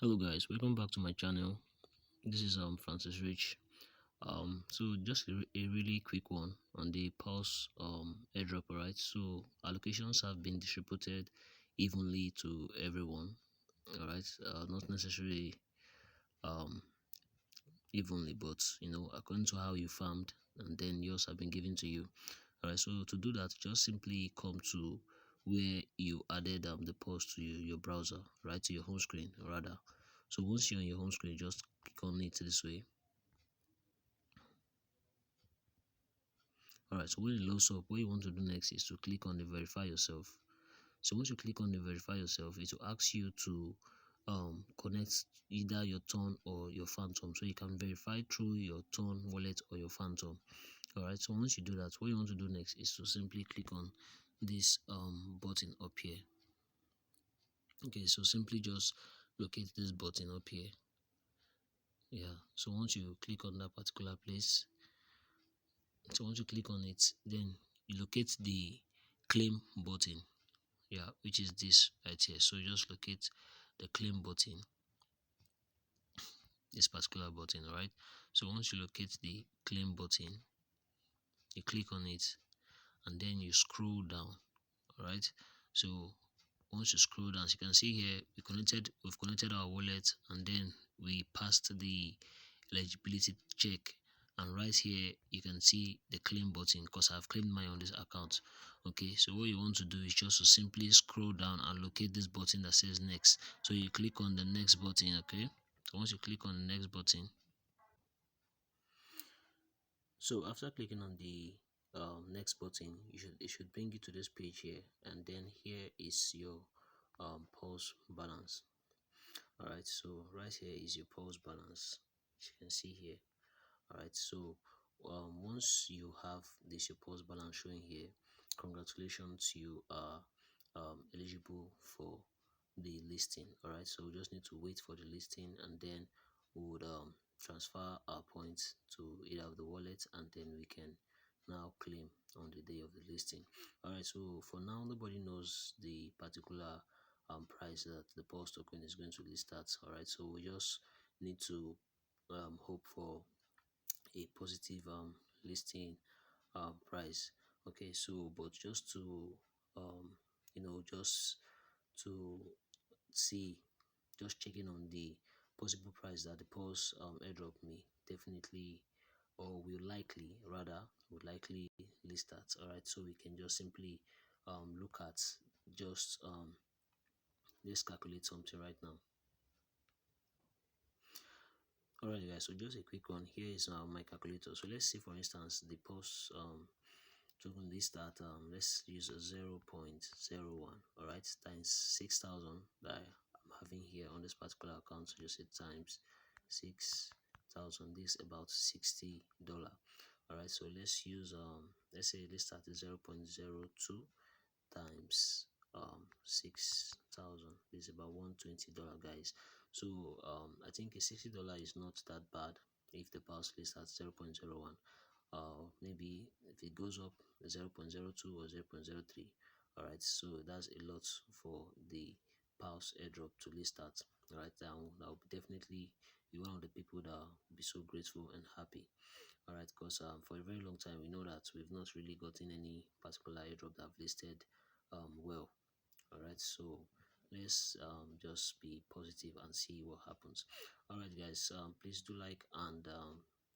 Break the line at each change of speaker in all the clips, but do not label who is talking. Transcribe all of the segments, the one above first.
Hello guys, welcome back to my channel. This is Francis Rich. So just a really quick one on the Pulse airdrop, right? So allocations have been distributed evenly to everyone, all right? Not necessarily um evenly, but according to how you farmed, and then yours have been given to you. All right, so to do that, just simply come to where you added the post to your browser, right, to your home screen rather. So once you're on your home screen, just click on it this way. All right, so when it loads up, what you want to do next is to click on the verify yourself. So once you click on the verify yourself, it will ask you to connect either your Ton or your Phantom, so you can verify through your Ton wallet or your Phantom. All right, so once you do that, what you want to do next is to simply click on this button up here. Okay, so simply just locate this button up here. Yeah, so once you click on that particular place, so once you click on it, then you locate the claim button. Yeah, which is this right here. So just locate the claim button, this particular button. All right, so once you locate the claim button, you click on it and then you scroll down. All right, so once you scroll down, as you can see here, we've connected our wallet, and then we passed the eligibility check. And right here you can see the claim button, because I've claimed mine on this account. Okay, so what you want to do is just to simply scroll down and locate this button that says next. So you click on the next button. Okay, so once you click on the next button, so after clicking on the next button, it should bring you to this page here, and then here is your pulse balance. All right, so right here is your pulse balance, as you can see here. All right, so once you have this your pulse balance showing here, congratulations, you are eligible for the listing. All right, so we just need to wait for the listing, and then we would transfer our points to either of the wallet, and then we can now claim on the day of the listing. All right, so for now nobody knows the particular price that the Paws token is going to list at. All right, so we just need to hope for a positive listing price. Okay, so but just to um just to see, just checking on the possible price that the Pulse airdrop may definitely, or will likely rather, would likely list at. All right, so we can just simply look at, just let's calculate something right now. All right guys, so just a quick one. Here is my calculator. So let's say for instance the Pulse token list at let's use a 0.01, all right, times 6,000 that I'm having here on this particular account. So just say times 6,000, this is about $60. All right, so let's use let's say let's start at 0.02 times 6,000, this is about $120, guys. So I think a $60 is not that bad if the pulse list at 0.01. Maybe if it goes up 0.02 or 0.03. All right, so that's a lot for the pulse airdrop to list at. All right, that will definitely be one of the people that will be so grateful and happy. All right, because for a very long time we know that we've not really gotten any particular airdrop that have listed well. All right, so let's just be positive and see what happens. All right guys, please do like and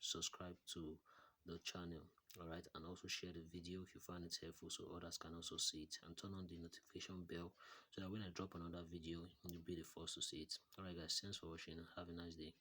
subscribe to the channel. All right, and also share the video if you find it helpful, so others can also see it, and turn on the notification bell so that when I drop another video you'll be the first to see it. All right guys, thanks for watching and have a nice day.